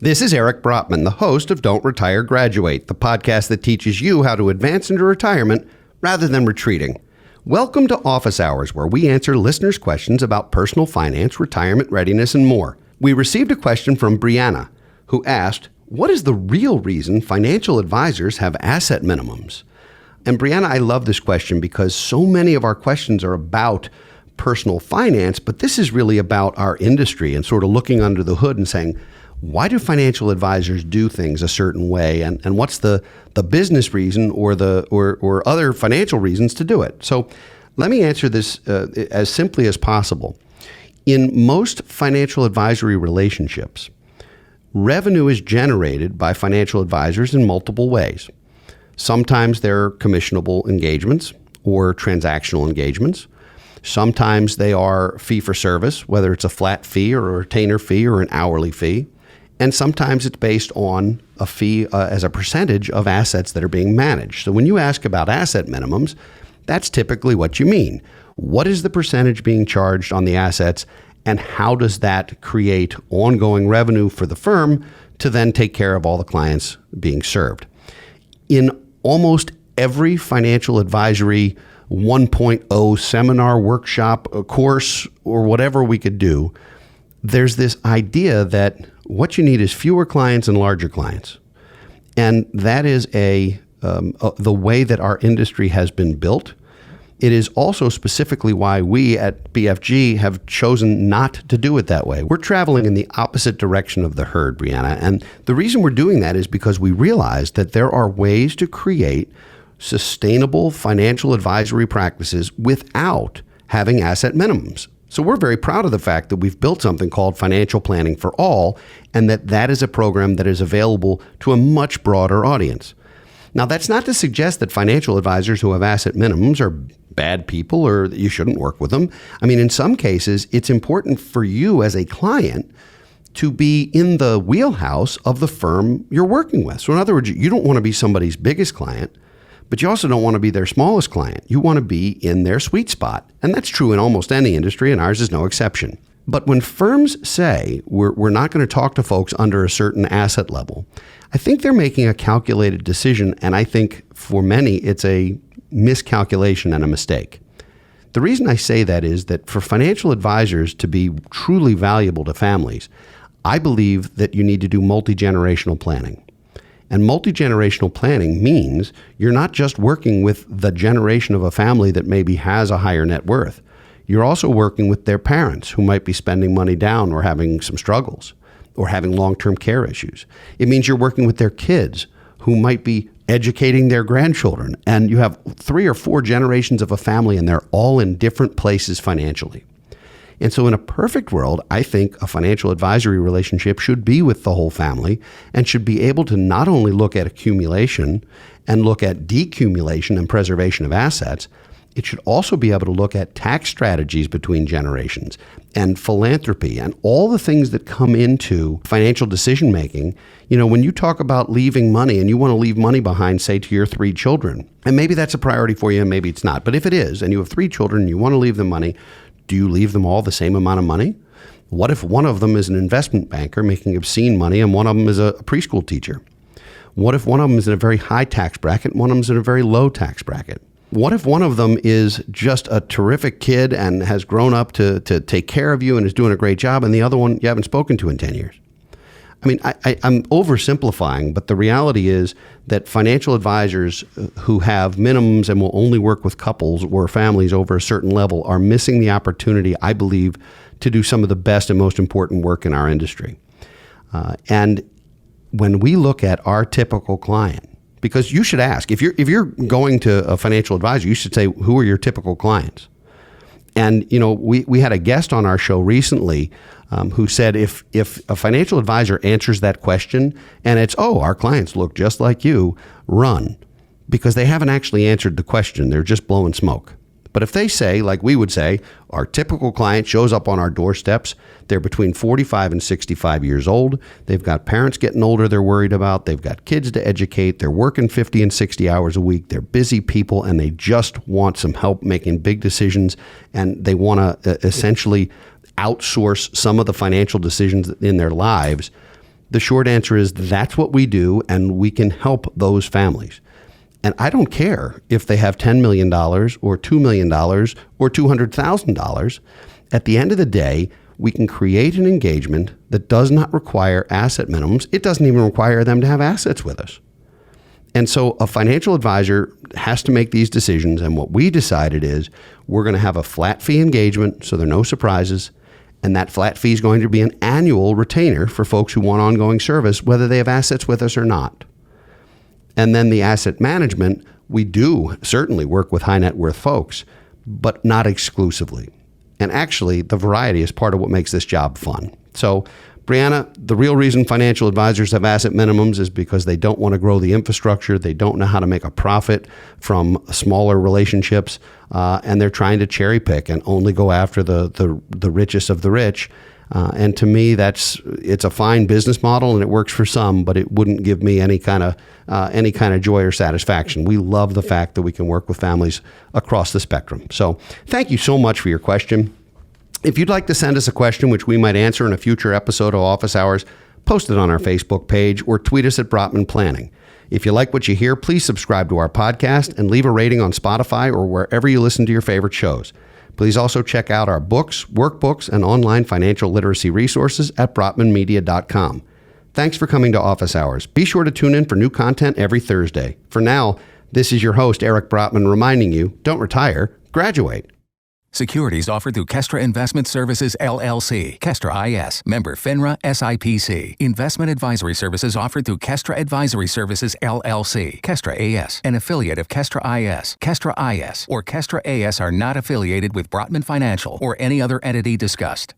This is Eric Brotman, the host of Don't Retire, Graduate, the podcast that teaches you how to advance into retirement rather than retreating. Welcome to Office Hours, where we answer listeners' questions about personal finance, retirement readiness, and more. We received a question from Brianna, who asked, what is the real reason financial advisors have asset minimums? And Brianna, I love this question because so many of our questions are about personal finance, but this is really about our industry and sort of looking under the hood and saying, why do financial advisors do things a certain way, and what's the business reason or other financial reasons to do it? So let me answer this as simply as possible. In most financial advisory relationships, revenue is generated by financial advisors in multiple ways. Sometimes they're commissionable engagements or transactional engagements. Sometimes they are fee for service, whether it's a flat fee or a retainer fee or an hourly fee. And sometimes it's based on a fee as a percentage of assets that are being managed. So when you ask about asset minimums, that's typically what you mean. What is the percentage being charged on the assets, and how does that create ongoing revenue for the firm to then take care of all the clients being served? In almost every financial advisory 1.0 seminar, workshop, course, or whatever we could do, there's this idea that what you need is fewer clients and larger clients. And that is the way that our industry has been built. It is also specifically why we at BFG have chosen not to do it that way. We're traveling in the opposite direction of the herd, Brianna. And the reason we're doing that is because we realize that there are ways to create sustainable financial advisory practices without having asset minimums. So we're very proud of the fact that we've built something called Financial Planning for All, and that is a program that is available to a much broader audience. Now, that's not to suggest that financial advisors who have asset minimums are bad people or that you shouldn't work with them. I mean, in some cases, it's important for you as a client to be in the wheelhouse of the firm you're working with. So in other words, you don't want to be somebody's biggest client, but you also don't want to be their smallest client. You want to be in their sweet spot. And that's true in almost any industry, and ours is no exception. But when firms say we're not going to talk to folks under a certain asset level, I think they're making a calculated decision, and I think for many it's a miscalculation and a mistake. The reason I say that is that for financial advisors to be truly valuable to families, I believe that you need to do multi-generational planning. And multi-generational planning means you're not just working with the generation of a family that maybe has a higher net worth. You're also working with their parents who might be spending money down or having some struggles or having long-term care issues. It means you're working with their kids who might be educating their grandchildren. And you have 3 or 4 generations of a family, and they're all in different places financially. And so in a perfect world, I think a financial advisory relationship should be with the whole family and should be able to not only look at accumulation and look at decumulation and preservation of assets, it should also be able to look at tax strategies between generations and philanthropy and all the things that come into financial decision making. You know, when you talk about leaving money and you want to leave money behind, say, to your 3 children, and maybe that's a priority for you and maybe it's not, but if it is, and you have 3 children and you want to leave them money, do you leave them all the same amount of money? What if one of them is an investment banker making obscene money and one of them is a preschool teacher? What if one of them is in a very high tax bracket and one of them is in a very low tax bracket? What if one of them is just a terrific kid and has grown up to take care of you and is doing a great job, and the other one you haven't spoken to in 10 years? I mean, I'm oversimplifying, but the reality is that financial advisors who have minimums and will only work with couples or families over a certain level are missing the opportunity, I believe, to do some of the best and most important work in our industry. And when we look at our typical client, because you should ask, if you're going to a financial advisor, you should say, who are your typical clients? And, you know, we had a guest on our show recently who said if a financial advisor answers that question and it's, oh, our clients look just like you, run, because they haven't actually answered the question. They're just blowing smoke. But if they say, like we would say, our typical client shows up on our doorsteps, they're between 45 and 65 years old, they've got parents getting older they're worried about, they've got kids to educate, they're working 50 and 60 hours a week, they're busy people, and they just want some help making big decisions, and they want to essentially outsource some of the financial decisions in their lives, The short answer is that's what we do, and we can help those families. And I don't care if they have $10 million or $2 million or $200,000. At the end of the day, we can create an engagement that does not require asset minimums. It doesn't even require them to have assets with us. And so a financial advisor has to make these decisions. And what we decided is we're going to have a flat fee engagement, so there are no surprises. And that flat fee is going to be an annual retainer for folks who want ongoing service, whether they have assets with us or not. And then the asset management, we do certainly work with high net worth folks, but not exclusively. And actually, the variety is part of what makes this job fun. So, Brianna, the real reason financial advisors have asset minimums is because they don't want to grow the infrastructure. They don't know how to make a profit from smaller relationships, and they're trying to cherry pick and only go after the richest of the rich. And to me, it's a fine business model, and it works for some, but it wouldn't give me any kind of joy or satisfaction. We love the fact that we can work with families across the spectrum. So thank you so much for your question. If you'd like to send us a question which we might answer in a future episode of Office Hours, post it on our Facebook page or tweet us at Brotman Planning. If you like what you hear, please subscribe to our podcast and leave a rating on Spotify or wherever you listen to your favorite shows. Please also check out our books, workbooks, and online financial literacy resources at brotmanmedia.com. Thanks for coming to Office Hours. Be sure to tune in for new content every Thursday. For now, this is your host, Eric Brotman, reminding you, don't retire, graduate. Securities offered through Kestra Investment Services, LLC. Kestra IS. Member FINRA SIPC. Investment advisory services offered through Kestra Advisory Services, LLC. Kestra AS. An affiliate of Kestra IS. Kestra IS or Kestra AS are not affiliated with Brotman Financial or any other entity discussed.